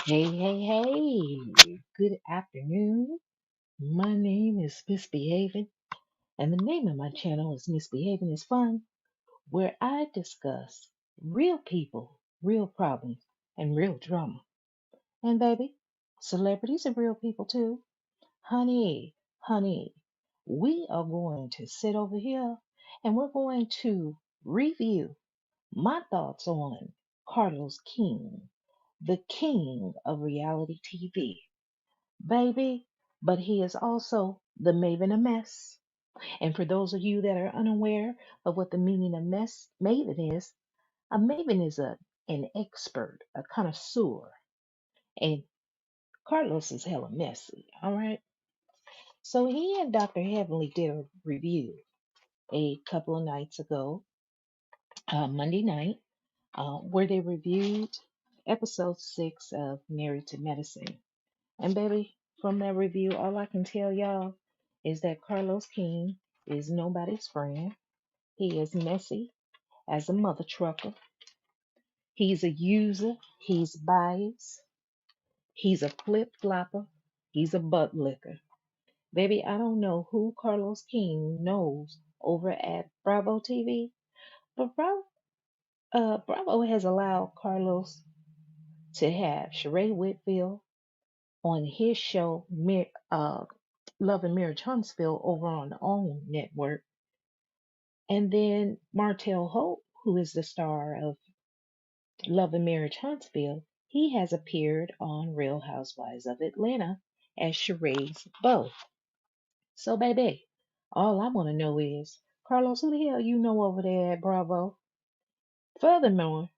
Hey, hey, hey, good afternoon. My name is Misbehaving, and the name of my channel is Misbehaving is Fun, where I discuss real people, real problems, and real drama. And baby, celebrities are real people too. Honey, we are going to sit over here and we're going to review my thoughts on Carlos King, the king of reality TV. Baby, but he is also the Maven of Mess. And for those of you that are unaware of what the meaning of mess Maven is, a Maven is an expert, a connoisseur, and Carlos is hella messy. All right. So he and Dr. Heavenly did a review a couple of nights ago, Monday night, where they reviewed episode 6 of Married to Medicine. And baby, from that review, all I can tell y'all is that Carlos King is nobody's friend. He is messy as a mother trucker. He's a user. He's biased. He's a flip flopper. He's a butt licker. Baby, I don't know who Carlos King knows over at Bravo TV, but Bravo has allowed Carlos to have Sheree Whitfield on his show, Love and Marriage Huntsville, over on the OWN network. And then Martell Hope, who is the star of Love and Marriage Huntsville, he has appeared on Real Housewives of Atlanta as Sheree's beau. So, baby, all I want to know is, Carlos, who the hell you know over there at Bravo? Furthermore,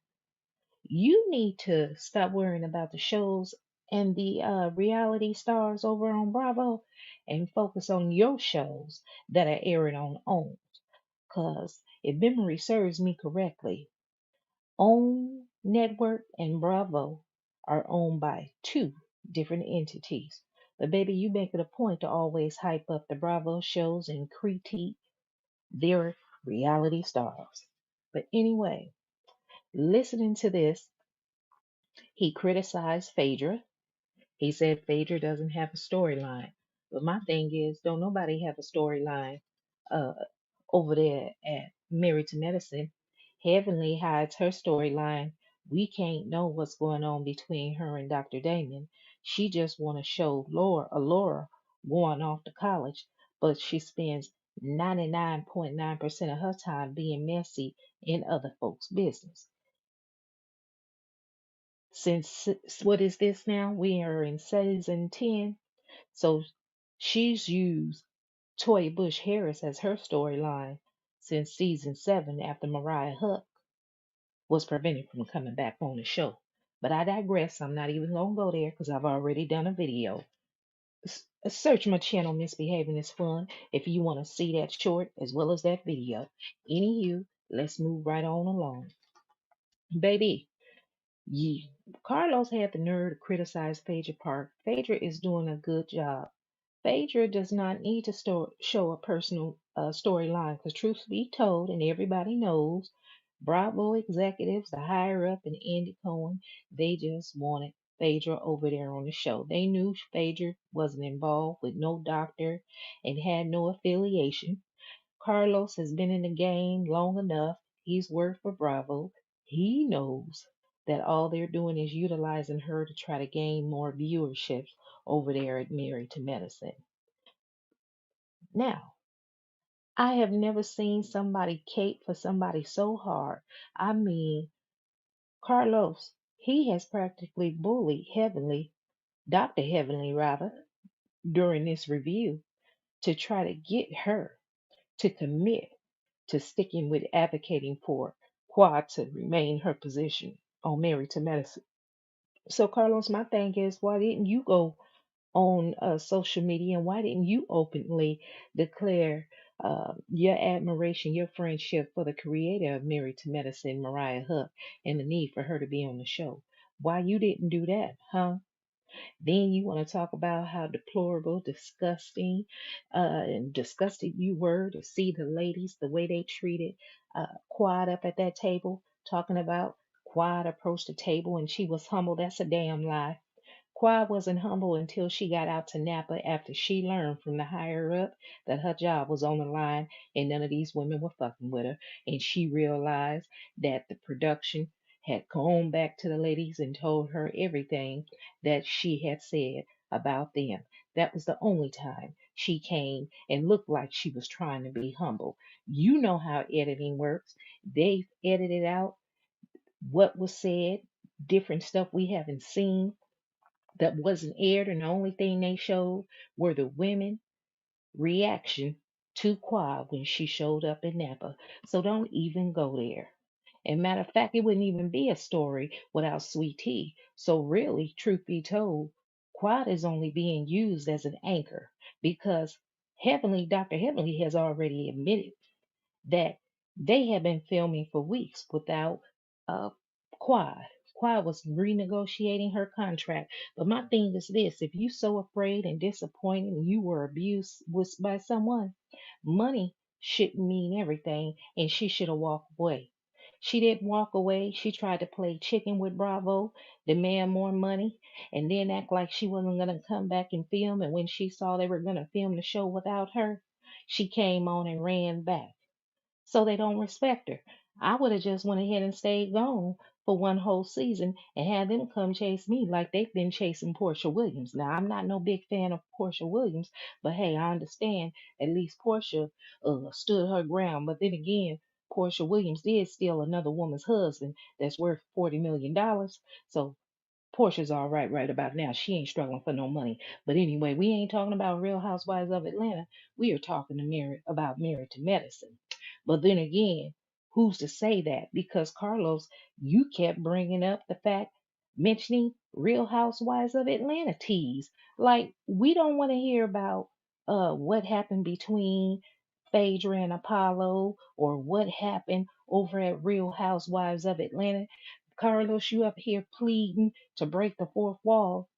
you need to stop worrying about the shows and the reality stars over on Bravo and focus on your shows that are airing on OWN. Because if memory serves me correctly, OWN Network and Bravo are owned by two different entities. But baby, you make it a point to always hype up the Bravo shows and critique their reality stars. But anyway, listening to this, he criticized Phaedra. He said Phaedra doesn't have a storyline. But my thing is, don't nobody have a storyline uh, over there at Married to Medicine. Heavenly hides her storyline. We can't know what's going on between her and Dr. Damon. She just want to show Laura going off to college, but she spends 99.9% of her time being messy in other folks' business. Since what is this now? We are in season 10. So she's used Toya Bush Harris as her storyline since season 7 after Mariah Huck was prevented from coming back on the show. But I digress. I'm not even going to go there because I've already done a video. Search my channel, Misbehaving is Fun, if you want to see that short as well as that video. Anywho, let's move right on along. Baby, yeah. Carlos had the nerve to criticize Phaedra Park. Phaedra is doing a good job. Phaedra does not need to show a personal storyline because, truth be told, and everybody knows, Bravo executives, the higher up, and Andy Cohen, they just wanted Phaedra over there on the show. They knew Phaedra wasn't involved with no doctor and had no affiliation. Carlos has been in the game long enough. He's worked for Bravo. He knows that all they're doing is utilizing her to try to gain more viewership over there at Married to Medicine. Now, I have never seen somebody cape for somebody so hard. I mean, Carlos, he has practically bullied Heavenly, Dr. Heavenly rather, during this review to try to get her to commit to sticking with advocating for Quad to remain her position on Married to Medicine. So, Carlos, my thing is, why didn't you go on social media and why didn't you openly declare your admiration, your friendship for the creator of Married to Medicine, Mariah Huck, and the need for her to be on the show? Why you didn't do that, huh? Then you want to talk about how deplorable, disgusting, and disgusted you were to see the ladies, the way they treated Quad up at that table, talking about Quad approached the table and she was humble. That's a damn lie. Quad wasn't humble until she got out to Napa after she learned from the higher up that her job was on the line and none of these women were fucking with her. And she realized that the production had gone back to the ladies and told her everything that she had said about them. That was the only time she came and looked like she was trying to be humble. You know how editing works. They've edited out what was said, different stuff we haven't seen that wasn't aired, and the only thing they showed were the women reaction to Quad when she showed up in Napa. So don't even go there. And matter of fact, it wouldn't even be a story without Sweet Tea. So really, truth be told, Quad is only being used as an anchor because Dr. Heavenly has already admitted that they had been filming for weeks without uh, Quad. Quad was renegotiating her contract. But my thing is this: if you so afraid and disappointed and you were abused by someone, money shouldn't mean everything, and she should have walked away. She didn't walk away. She tried to play chicken with Bravo, demand more money, and then act like she wasn't going to come back and film. And when she saw they were going to film the show without her, she came on and ran back, so they don't respect her. I would have just went ahead and stayed gone for one whole season and had them come chase me like they've been chasing Portia Williams. Now I'm not no big fan of Portia Williams, but hey, I understand at least Portia stood her ground. But then again, Portia Williams did steal another woman's husband that's worth $40 million. So Portia's all right about now. She ain't struggling for no money. But anyway, we ain't talking about Real Housewives of Atlanta. We are talking about Married to Medicine. But then again, who's to say that? Because Carlos, you kept bringing up the fact, mentioning Real Housewives of Atlanta tease. Like we don't want to hear about what happened between Phaedra and Apollo or what happened over at Real Housewives of Atlanta. Carlos, you up here pleading to break the fourth wall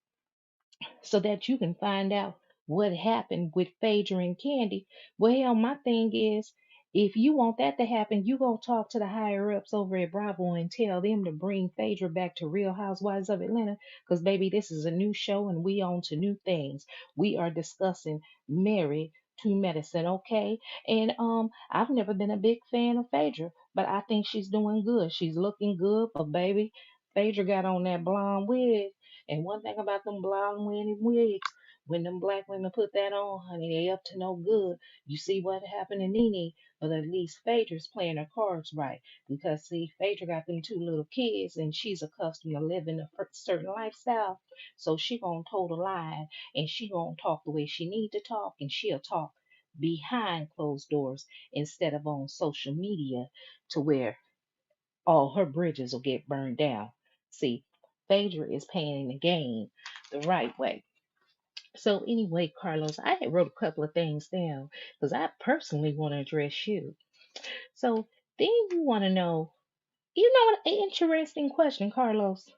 so that you can find out what happened with Phaedra and Candy. Well, hell, my thing is, if you want that to happen, you go talk to the higher ups over at Bravo and tell them to bring Phaedra back to Real Housewives of Atlanta. Because, baby, this is a new show and we on to new things. We are discussing Married to Medicine, okay? And I've never been a big fan of Phaedra, but I think she's doing good. She's looking good, but baby, Phaedra got on that blonde wig, and one thing about them blonde women wigs, when them black women put that on, honey, they up to no good. You see what happened to Nene, but at least Phaedra's playing her cards right. Because see, Phaedra got them two little kids, and she's accustomed to living a certain lifestyle. So she gonna toe the line, and she gonna talk the way she need to talk, and she'll talk behind closed doors instead of on social media to where all her bridges will get burned down. See, Phaedra is playing the game the right way. So anyway, Carlos, I had wrote a couple of things down because I personally want to address you. So then you want to know, what an interesting question, Carlos.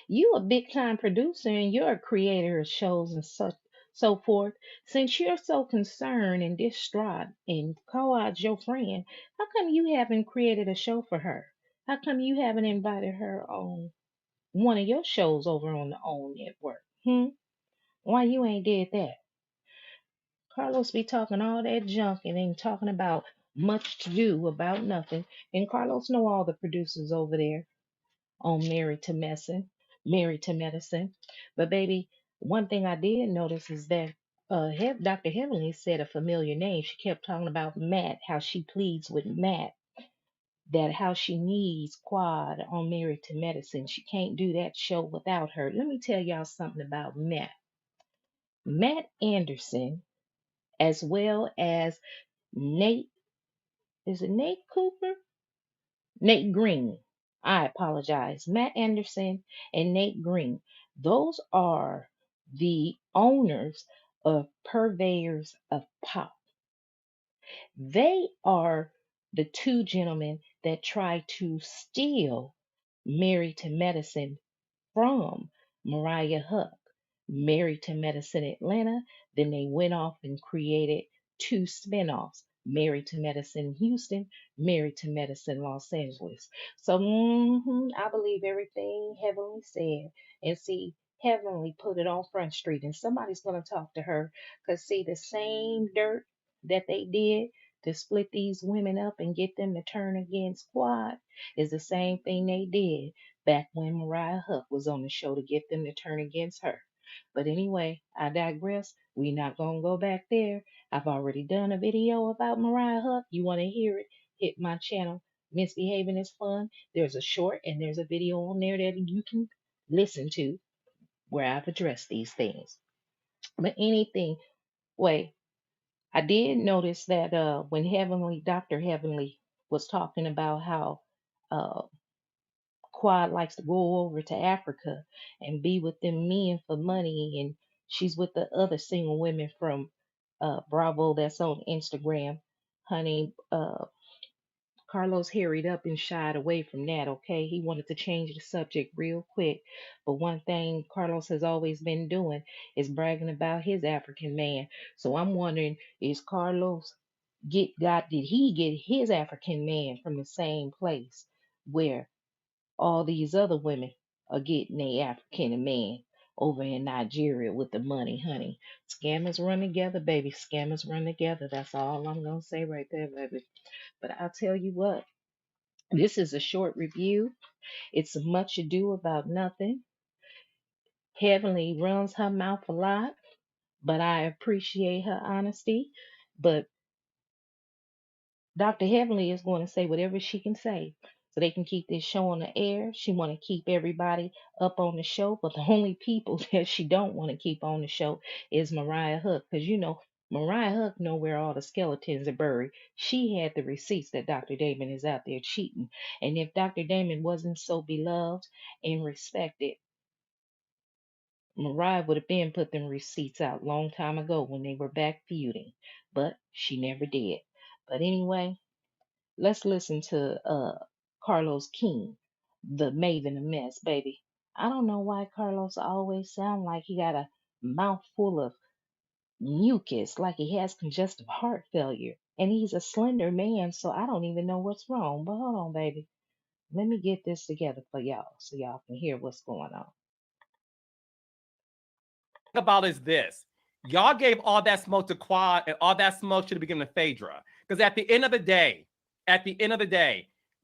You a big time producer and you're a creator of shows and so forth. Since you're so concerned and distraught and Kawhi's your friend, how come you haven't created a show for her? How come you haven't invited her on one of your shows over on the OWN network? Why you ain't did that? Carlos be talking all that junk and ain't talking about much to do about nothing. And Carlos know all the producers over there on Married to Medicine. But baby, one thing I did notice is that Dr. Heavenly said a familiar name. She kept talking about Matt, how she pleads with Matt, that how she needs Quad on Married to Medicine. She can't do that show without her. Let me tell y'all something about Matt. Matt Anderson, as well as Nate, is it Nate Cooper? Nate Green. I apologize. Matt Anderson and Nate Green. Those are the owners of Purveyors of Pop. They are the two gentlemen that tried to steal Married to Medicine from Mariah Huck. Married to Medicine Atlanta. Then they went off and created two spinoffs: Married to Medicine Houston, Married to Medicine Los Angeles. So I believe everything Heavenly said. And see, Heavenly put it on Front Street, and somebody's going to talk to her. Because, see, the same dirt that they did to split these women up and get them to turn against Quad is the same thing they did back when Mariah Huck was on the show to get them to turn against her. But anyway, I digress. We're not going to go back there. I've already done a video about Mariah Huck. You want to hear it? Hit my channel. Misbehaving is fun. There's a short and there's a video on there that you can listen to where I've addressed these things. But anything, wait, I did notice that when Dr. Heavenly was talking about how uh, Quad likes to go over to Africa and be with them men for money, and she's with the other single women from Bravo that's on Instagram. Honey, Carlos hurried up and shied away from that, okay? He wanted to change the subject real quick. But one thing Carlos has always been doing is bragging about his African man. So I'm wondering, is Carlos did he get his African man from the same place where all these other women are getting their African man over in Nigeria with the money, honey? Scammers run together, baby. Scammers run together. That's all I'm gonna say right there, baby. But I'll tell you what. This is a short review. It's much ado about nothing. Heavenly runs her mouth a lot, but I appreciate her honesty. But Dr. Heavenly is going to say whatever she can say so they can keep this show on the air. She want to keep everybody up on the show, but the only people that she don't want to keep on the show is Mariah Huck, because Mariah Huck know where all the skeletons are buried. She had the receipts that Dr. Damon is out there cheating, and if Dr. Damon wasn't so beloved and respected, Mariah would have been put them receipts out long time ago when they were back feuding, but she never did. But anyway, let's listen to Carlos King, the Maven a mess, baby. I don't know why Carlos always sound like he got a mouthful of mucus, like he has congestive heart failure. And he's a slender man, so I don't even know what's wrong. But hold on, baby. Let me get this together for y'all so y'all can hear what's going on. About is this. Y'all gave all that smoke to Quad, and all that smoke should have been given to Phaedra. Because at the end of the day,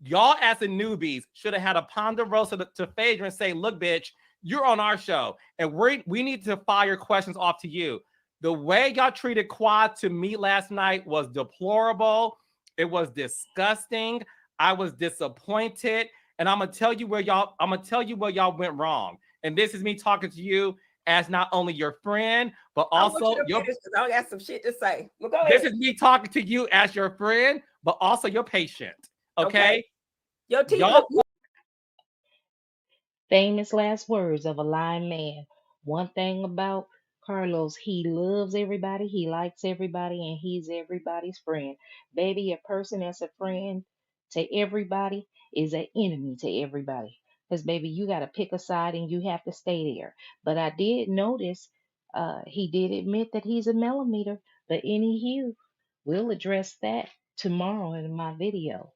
y'all as the newbies should have had a ponderosa to Phaedra and say, look, bitch, you're on our show, and we need to fire questions off to you. The way y'all treated Quad to me last night was deplorable. It was disgusting. I was disappointed. And I'm gonna tell you where y'all went wrong. And this is me talking to you as not only your friend, but also I got some shit to say. Well, go this ahead. is me talking to you as your friend, but also your patient. Okay? Your team. Y'all, Famous last words of a lying man. One thing about Carlos, he loves everybody, he likes everybody, and he's everybody's friend. Baby, a person that's a friend to everybody is an enemy to everybody. Because, baby, you got to pick a side and you have to stay there. But I did notice he did admit that he's a millimeter. But anywho, we'll address that tomorrow in my video.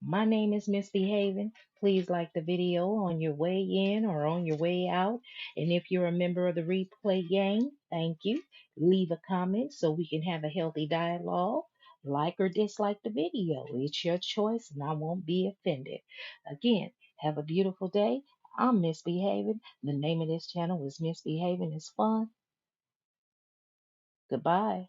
My name is Misbehaving. Please like the video on your way in or on your way out. And if you're a member of the replay gang, thank you. Leave a comment so we can have a healthy dialogue. Like or dislike the video. It's your choice and I won't be offended. Again, have a beautiful day. I'm Misbehaving. The name of this channel is Misbehaving is Fun. Goodbye.